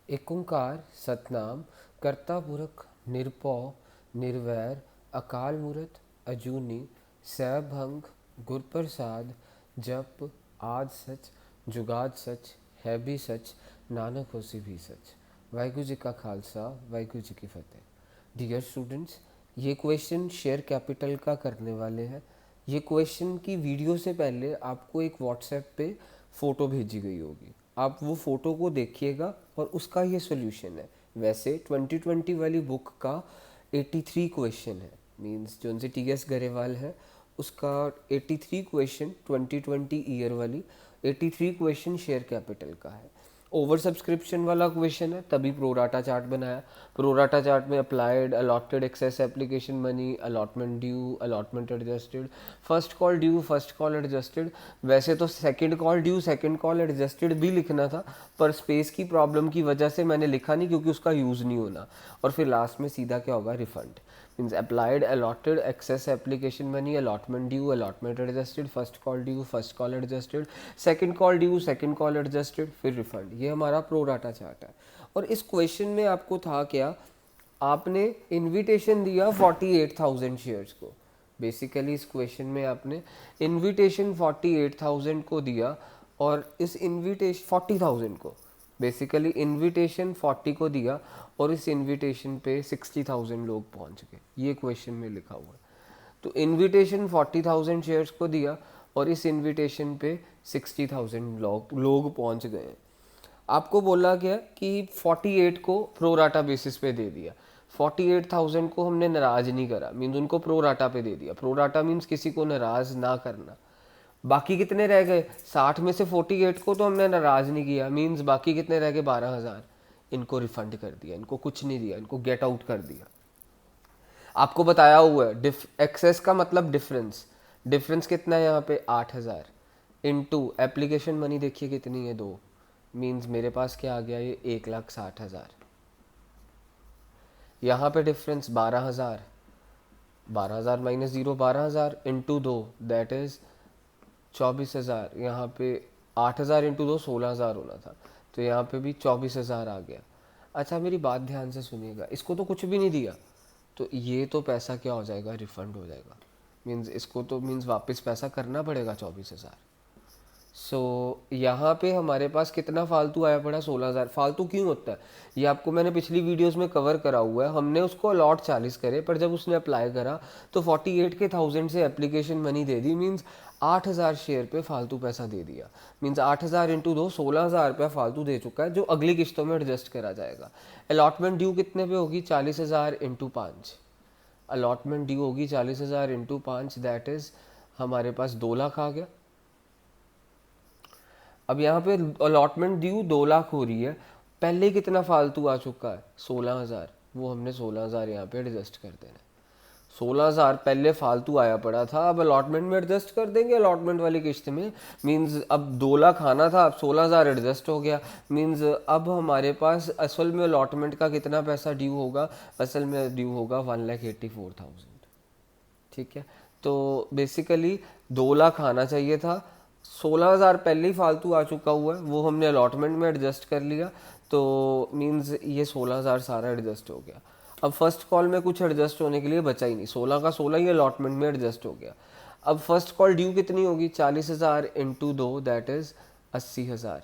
एक ओंकार सतनाम कर्ता पुरख निरपौ निर्वैर अकाल मूरत अजूनी सैभंग गुरप्रसाद जप आद सच जुगाद सच है भी सच नानक होसी भी सच। वाहिगुरु जी का खालसा वाहिगुरु जी की फतेह। डियर स्टूडेंट्स, ये क्वेश्चन शेयर कैपिटल का करने वाले हैं। ये क्वेश्चन की वीडियो से पहले आपको एक व्हाट्सएप पे फ़ोटो भेजी गई होगी, आप वो फ़ोटो को देखिएगा और उसका ये सोल्यूशन है। वैसे 2020 वाली बुक का 83 क्वेश्चन है, मींस जो उनसे टी एस गरेवाल है उसका 83 क्वेश्चन 2020 ईयर वाली 83 क्वेश्चन शेयर कैपिटल का है। ओवर सब्सक्रिप्शन वाला क्वेश्चन है, तभी प्रोराटा चार्ट बनाया। प्रोराटा चार्ट में applied, allotted, excess application money, allotment due, allotment adjusted, first call due, first call adjusted. वैसे तो second call due, second call adjusted भी लिखना था, पर स्पेस की प्रॉब्लम की वजह से मैंने लिखा नहीं, क्योंकि उसका यूज़ नहीं होना। और फिर लास्ट में सीधा क्या होगा, refund. Means applied, allotted, excess application money, allotment due, allotment adjusted, first call due, first call adjusted, second call due, second call adjusted, फिर रिफंड। ये हमारा प्रोराटा चार्ट है। और इस क्वेश्चन में आपको था क्या, आपने इनविटेशन दिया 48,000 शेयर्स को। बेसिकली इस क्वेश्चन में आपने इनविटेशन 48,000 को दिया, और इस इनविटेशन 40,000 को, बेसिकली इनविटेशन 40 को दिया और इस इनविटेशन पे 60,000 लोग पहुंच गए। ये क्वेश्चन में लिखा हुआ है। तो इनविटेशन 40,000 शेयर्स को दिया और इस इनविटेशन पे 60,000 लोग पहुंच गए। आपको बोला गया कि 48 को प्रोराटा बेसिस पे दे दिया, 48,000 को हमने नाराज नहीं करा, मीन्स उनको प्रोराटा पे दे दिया। प्रोराटा मीन्स किसी को नाराज ना करना। बाकी कितने रह गए, 60 में से 48 को तो हमने नाराज नहीं किया, मीन्स बाकी कितने रह गए, 12,000। इनको रिफंड कर दिया, इनको कुछ नहीं दिया, इनको गेट आउट कर दिया। आपको बताया हुआ है एक्सेस का मतलब डिफरेंस। डिफरेंस कितना है यहाँ पे, 8,000 इनटू एप्लीकेशन मनी देखिए कितनी है, 2। मीन्स मेरे पास क्या आ गया, ये 1,60,000। यहाँ पे difference 12,000, 12,000 minus 0 12,000 into 2 that is 24,000। यहाँ पे 8,000 इंटू 2 16,000 होना था, तो यहाँ पे भी 24,000 आ गया। अच्छा मेरी बात ध्यान से सुनिएगा, इसको तो कुछ भी नहीं दिया, तो ये तो पैसा क्या हो जाएगा, रिफंड हो जाएगा। मीन्स इसको तो मीन्स वापस पैसा करना पड़ेगा 24,000। सो यहाँ पे हमारे पास कितना फालतू आया पड़ा, 16,000। फालतू क्यों होता है, ये आपको मैंने पिछली वीडियोस में कवर करा हुआ है। हमने उसको अलॉट 40 करे, पर जब उसने अप्लाई करा तो 48 के 1000 से एप्लीकेशन मनी दे दी, मीन्स 8,000 शेयर पे फालतू पैसा दे दिया। मीन्स 8,000 इंटू 2 16,000 रुपया फालतू दे चुका है, जो अगली किस्तों में एडजस्ट करा जाएगा। अलॉटमेंट ड्यू कितने पे होगी, 40,000 इंटू 5। अलॉटमेंट ड्यू होगी 40,000 इंटू 5, दैट इज हमारे पास 2 लाख आ गया। अब यहाँ पे अलॉटमेंट ड्यू 2 लाख हो रही है, पहले कितना फालतू आ चुका है, 16,000। वो हमने 16,000 यहाँ पे एडजस्ट कर देना। 16,000 पहले फालतू आया पड़ा था, अब अलॉटमेंट में एडजस्ट कर देंगे, अलॉटमेंट वाली किस्त में। मींस अब 2 लाख आना था, अब 16,000 एडजस्ट हो गया। मींस अब हमारे पास असल में अलॉटमेंट का कितना पैसा ड्यू होगा, असल में ड्यू होगा 1,84,000। ठीक है, तो बेसिकली 2 लाख आना चाहिए था, 16,000 पहले ही फालतू आ चुका हुआ है, वो हमने अलॉटमेंट में एडजस्ट कर लिया, तो मींस ये 16,000 सारा एडजस्ट हो गया। अब फर्स्ट कॉल में कुछ एडजस्ट होने के लिए बचा ही नहीं, 16 का 16 ही अलॉटमेंट में एडजस्ट हो गया। अब फर्स्ट कॉल ड्यू कितनी होगी, 40,000 इंटू 2 दैट इज 80,000।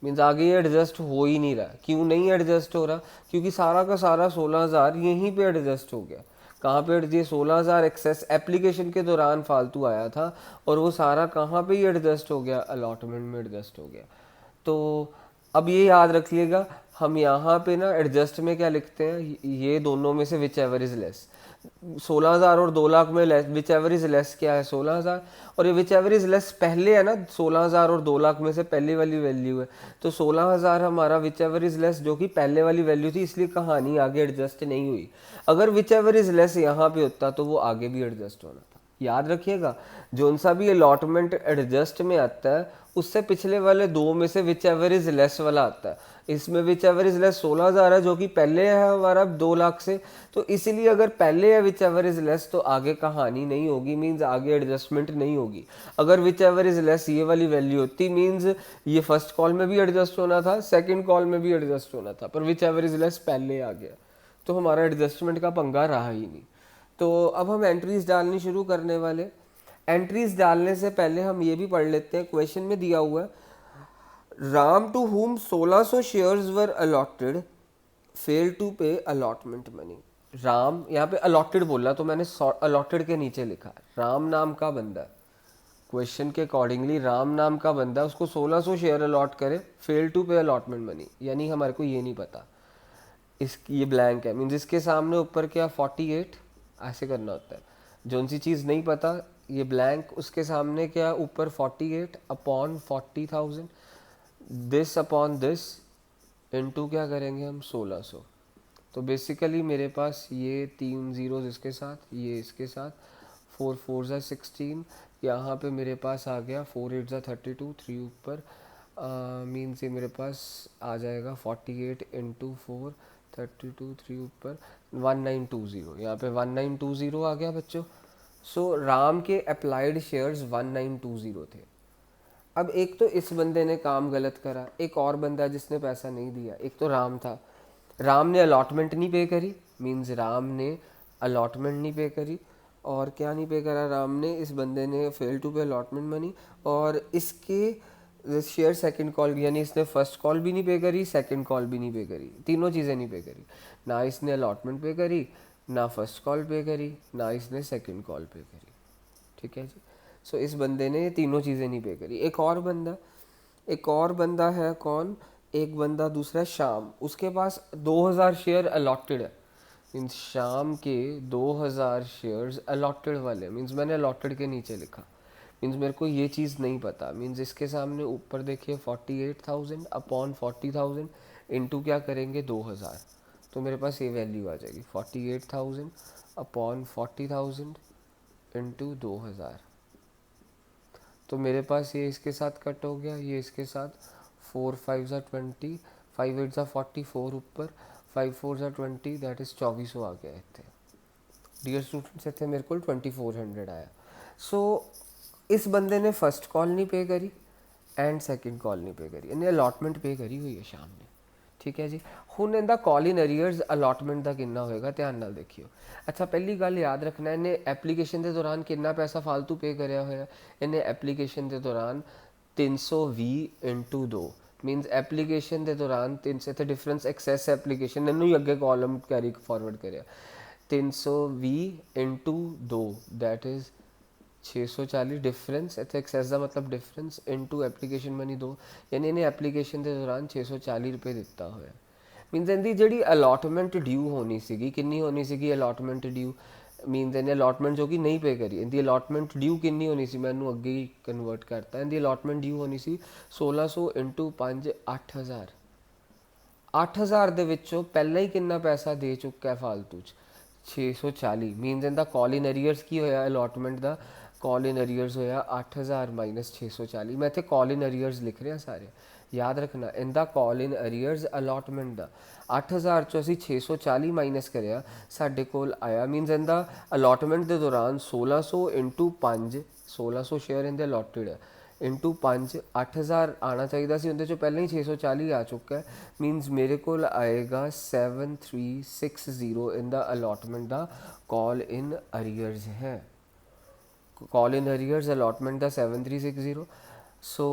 मीन्स आगे ये एडजस्ट हो ही नहीं रहा। क्यों नहीं एडजस्ट हो रहा, क्योंकि सारा का सारा 16,000 यहीं पे एडजस्ट हो गया। कहाँ पे एडजस्ट, 16,000 एक्सेस एप्लीकेशन के दौरान फालतू आया था, और वो सारा कहाँ पे ही एडजस्ट हो गया, अलॉटमेंट में एडजस्ट हो गया। तो अब ये याद रखिएगा, हम यहाँ पे ना एडजस्ट में क्या लिखते हैं, ये दोनों में से विच एवर इज लेस। 16,000 और 2 लाख में विच एवर इज लेस क्या है, 16,000। और ये विच एवर इज लेस पहले है ना, 16,000 और 2 लाख में से पहले वाली वैल्यू है, तो 16,000 हमारा विच एवर इज लेस जो कि पहले वाली वैल्यू थी, इसलिए कहानी आगे एडजस्ट नहीं हुई। अगर विच एवर इज लेस यहाँ पे होता तो वो आगे भी एडजस्ट होना था। याद रखिएगा, जोन सा भी अलॉटमेंट एडजस्ट में आता है उससे पिछले वाले दो में से विच एवर इज लेस वाला आता है। इसमें विच एवर इज लेस 16,000 है जो कि पहले है हमारा 2 लाख से, तो इसीलिए अगर पहले है विच एवर इज लेस तो आगे कहानी नहीं होगी, मीन्स आगे एडजस्टमेंट नहीं होगी। अगर विच एवर इज लेस ये वाली वैल्यू होती मीन्स ये फर्स्ट कॉल में भी एडजस्ट होना था, सेकेंड कॉल में भी एडजस्ट होना था, पर विच एवर इज लेस पहले आ गया तो हमारा एडजस्टमेंट का पंगा रहा ही नहीं। तो अब हम एंट्रीज डालनी शुरू करने वाले। एंट्रीज डालने से पहले हम ये भी पढ़ लेते हैं, क्वेश्चन में दिया हुआ है Ram to whom 1600 shares were allotted failed to pay allotment money. Ram यहाँ पे अलॉटेड बोला तो मैंने अलॉटेड के नीचे लिखा राम नाम का बंदा, क्वेश्चन के अकॉर्डिंगली राम नाम का बंदा, उसको 1600 शेयर अलॉट करे, fail to pay allotment money, यानी हमारे को ये नहीं पता इसकी, ये ब्लैंक है मीन्स इसके सामने ऊपर क्या 48 ऐसे करना होता है, जो सी चीज़ नहीं पता ये ब्लैंक, उसके सामने क्या ऊपर 48 upon 40,000, this upon this into क्या करेंगे हम 1600। तो बेसिकली मेरे पास ये 3 जीरोज इसके साथ, ये इसके साथ, 4 4 ज़ा 16, यहाँ पे मेरे पास आ गया 4 8 ज़ा 32, 3 ऊपर मीन्स ये मेरे पास आ जाएगा 48 इंटू 4 32, 3 ऊपर 1920, यहाँ पे 1920 आ गया बच्चों। सो राम के अप्लाइड शेयर्स 1920 थे। अब एक तो इस बंदे ने काम गलत करा, एक और बंदा जिसने पैसा नहीं दिया, एक तो राम था, राम ने अलॉटमेंट नहीं पे करी, मीन्स राम ने अलॉटमेंट नहीं पे करी, और क्या नहीं पे करा राम ने, इस बंदे ने fail to pay allotment money, और इसके शेयर सेकंड कॉल यानी इसने फर्स्ट कॉल भी नहीं पे करी, सेकंड कॉल भी नहीं पे करी, तीनों चीज़ें नहीं पे करी, ना इसने अलॉटमेंट पे करी, ना फर्स्ट कॉल पे करी, ना इसने सेकंड कॉल पे करी। ठीक है जी। सो इस बंदे ने ये तीनों चीज़ें नहीं पे करी। एक और बंदा है कौन, एक बंदा दूसरा श्याम, उसके पास 2000 शेयर अलॉटेड है, मीन्स शाम के 2000 शेयर्स अलॉटेड वाले, मीन्स मैंने अलॉटेड के नीचे लिखा, मीन्स मेरे को ये चीज़ नहीं पता, मीन्स इसके सामने ऊपर देखिए 48,000 अपॉन 40,000 इंटू क्या करेंगे 2000, तो मेरे पास ये वैल्यू आ जाएगी 48,000 अपॉन 40,000 इंटू 2000। तो मेरे पास ये इसके साथ कट हो गया, ये इसके साथ 4 5 ज़ा 20, 5 8 ज़ा 44 ऊपर, 5 4 ज़ा 20, दैट इज़ 2400 आ गया थे डियर स्टूडेंट्स, थे मेरे को 2400 आया। सो इस बंदे ने फर्स्ट कॉल नहीं पे करी एंड सेकंड कॉल नहीं पे करी, इन्हें अलॉटमेंट पे करी हुई है शाम ने। ठीक है जी। हुण इनका कॉल इन अरीयर्स अलॉटमेंट का कितना होएगा ध्यान नाल देखियो। अच्छा पहली गल याद रखना, इन्हें एप्लीकेशन के दौरान कितना पैसा फालतू पे करया होया, इन्हें एप्लीकेशन के दौरान 320 इंटू 2 मीनस एप्लीकेशन के दौरान 300 थे डिफरेंस एक्सैस एप्लीकेशन इन्हों ही अगे कॉलम कैरी फॉरवर्ड करया 320 इंटू 2 दैट इज़ 640 डिफरेंस इतने एक्सैस का मतलब डिफरेंस इंटू एप्लीकेशन मनी 2, यानी इन्हें एप्लीकेशन के दौरान 640 रुपये दिता होया। मीनस इनकी जी अलॉटमेंट ड्यू होनी सी किन्नी होनी सी अलॉटमेंट ड्यू, मीनस इन्हें अलॉटमेंट जो कि नहीं पे करी, इनकी अलॉटमेंट ड्यू किन्नी होनी सी, मैं इन्हू अगे ही कन्वर्ट करता, इनकी अलॉटमेंट ड्यू होनी सी 1600 इंटू 5 8000। 8000 ਦੇ ਵਿੱਚੋਂ ਪਹਿਲਾਂ ਹੀ ਕਿੰਨਾ ਪੈਸਾ ਦੇ ਚੁੱਕਾ ਹੈ ਫालतू 'ਚ 640, ਮੀਨਸ ਇਹਦਾ ਕਾਲ ਇਨ ਅਰੀਅਰਸ ਕੀ ਹੋਇਆ ਅਲੋਟਮੈਂਟ ਦਾ, ਕਾਲ ਇਨ ਅਰੀਅਰਸ ਹੋਇਆ 8000 ਮਾਈਨਸ 640। ਮੈਂ ਇੱਥੇ ਕਾਲ ਇਨ ਅਰੀਅਰਸ ਲਿਖ ਰਿਹਾ ਸਾਰੇ, याद रखना इनका कॉल इन अरीयर्स अलॉटमेंट का 8000 चो असी 640 माइनस कराया साढ़े कोल आया, मीनस इनका अलॉटमेंट के दौरान 1600 इंटू 5 1600 शेयर इनके अलॉटेड है इंटू 5 8000 आना चाहिए सी, उनके चो पहले ही 640 आ चुका है, मीनस मेरे को आएगा 7360 इनका अलॉटमेंट का कॉल इन अरीयर्स है, कॉल इन अरीयर्स अलॉटमेंट का 7360। सो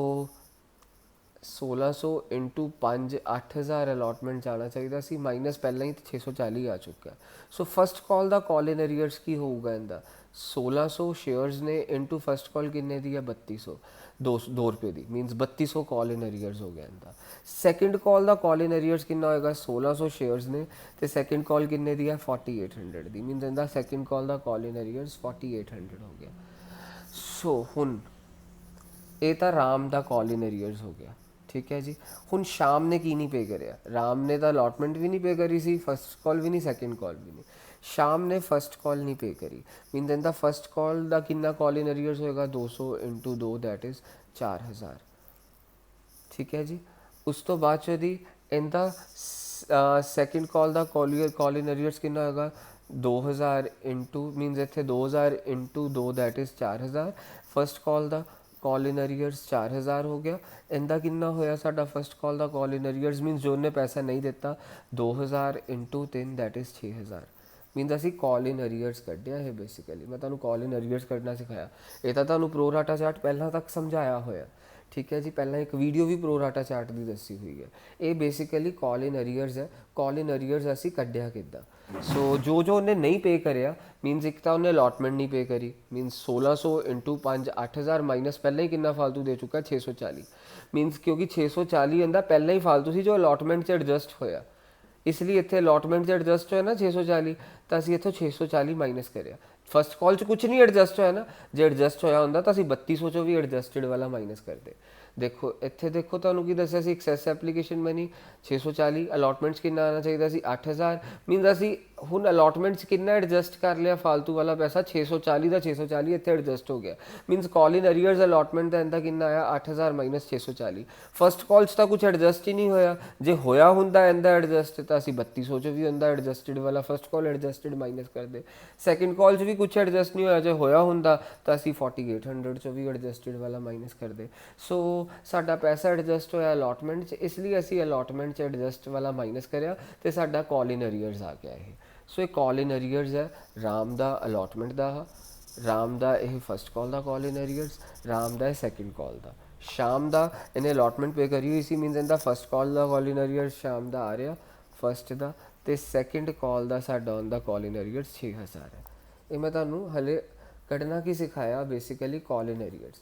1600 इंटू 5 8000 अलॉटमेंट जाना चाहिए सी, माइनस पहले ही 640 आ चुका है। सो फर्स्ट कॉल का कॉल इन अरीयर्स की होगा इनका 1600 शेयर्स ने इंटू फर्स्ट कॉल किन्ने दी है 3200 2 रुपये की, मीनस 3200 कॉल इन अरीयर्स हो गया इनका। सैकेंड कॉल का कॉल इन अरीयर्स कितना होएगा 1600 शेयर्स ने तो सैकेंड कॉल किन्ने दी है 4800 की, मीनस इनका सैकेंड कॉल का कॉल इन अरीयर्स 4800 हो गया। सो हुन ये तो राम का कॉल इन अरीयर्स हो गया, ठीक है जी। हुन शाम ने की नहीं पे कराया, राम ने तो अलॉटमेंट भी नहीं पे करी सी, फर्स्ट कॉल भी नहीं सैकेंड कॉल भी नहीं, शाम ने फर्स्ट कॉल नहीं पे करी, मीन इनका फर्स्ट कॉल का कितना कॉल इन अरियर्स होएगा 200 इंटू 2 दैट इज़ 4000। ठीक है जी। उस तो बाद चोदी इनका सैकेंड कॉल का कॉल इन अरियर्स कितना होगा 2000 इंटू मीनस इतने 2000 into 2 that is 4000। First call का कॉल इन अरियर्स 4000 हो गया। इनका कितना होया साडा फर्स्ट कॉल का कॉल इन अरियर्स मीनस जो उन्हें पैसा नहीं दिता 2000 इंटू 3 दैट इज़ 6000। मीनस असी कॉल इन अरियर्स कढ़िया है। बेसिकली मैं तुहानू कॉल इन अरियर्स कढ़ना सिखाया। ये तो तुहानू प्रो राटा चार्ट पहला तक समझाया होया। ठीक है जी। पहला एक वीडियो भी प्रो राटा चार्ट की दसी हुई है। ये बेसिकली कॉल इन अरियर्स है। कॉल इन अरियर्स असी कढ़िया किदा। सो जो उन्हें नहीं पे करया मीनस एक तो उन्हें अलॉटमेंट नहीं पे करी मीनस 1600 इंटू 5 8000 माइनस पहले ही कितना फालतू दे चुका 640 मीनस क्योंकि 640 इनका पहले ही फालतू सी जो अलॉटमेंट से एडजस्ट होया इसलिए इतने अलॉटमेंट से एडजस्ट होया ना 640 तो असी इतों 640 माइनस करिया। फर्स्ट कॉल च कुछ नहीं एडजस्ट होया ना जो एडजस्ट होया होंदा तो असी 3200 चो भी एडजस्टेड वाला माइनस करते। देखो इत्थे देखो तुहानू की दस्सिया सी एक्सैस एप्लीकेशन बनी 640 अलॉटमेंट्स कितना आना चाहिए सी 8000 मीनस असी हुण अलॉटमेंट्स कितना एडजस्ट कर लिया फालतू वाला पैसा 640 का 640 इत्थे एडजस्ट हो गया मीनस कॉल इन अरियर्स अलॉटमेंट का इनका कितना आया 8000 माइनस 640। फर्स्ट कॉल च तो कुछ एडजस्ट ही नहीं होया जे होया हुंदा इनका एडजस्ट तो असी 3200 चो भी इनका एडजस्टेड वाला फर्स्ट कॉल एडजस्टेड माइनस कर दे। सैकेंड कॉल च भी कुछ एडजस्ट नहीं होया जे होया हुंदा तो असी 4800 चो भी एडजस्टेड वाला माइनस कर दे। सो साडा पैसा एडजस्ट होया अलॉटमेंट च इसलिए असी अलॉटमेंट च एडजस्ट वाला माइनस करया तो साडा कॉल इन अरियर्स आ गया है। सो एक कॉल इन अरियर्स है राम दा अलॉटमेंट दा राम दा यह फर्स्ट कॉल दा कॉल इन अरियर्स राम दा सैकेंड कॉल दा शाम दा इन्हें अलॉटमेंट पे करी हुई सी मीनस इनका फर्स्ट कॉल दा कॉल इन अरियर्स शाम दा आ रहा फर्स्ट दा ते सैकेंड कॉल दा साडा आंदा कॉल इन अरियर्स 6000 है। ये मैं तुहानू हले कढ़ना की सिखाया बेसिकली कॉल इन अरियर्स।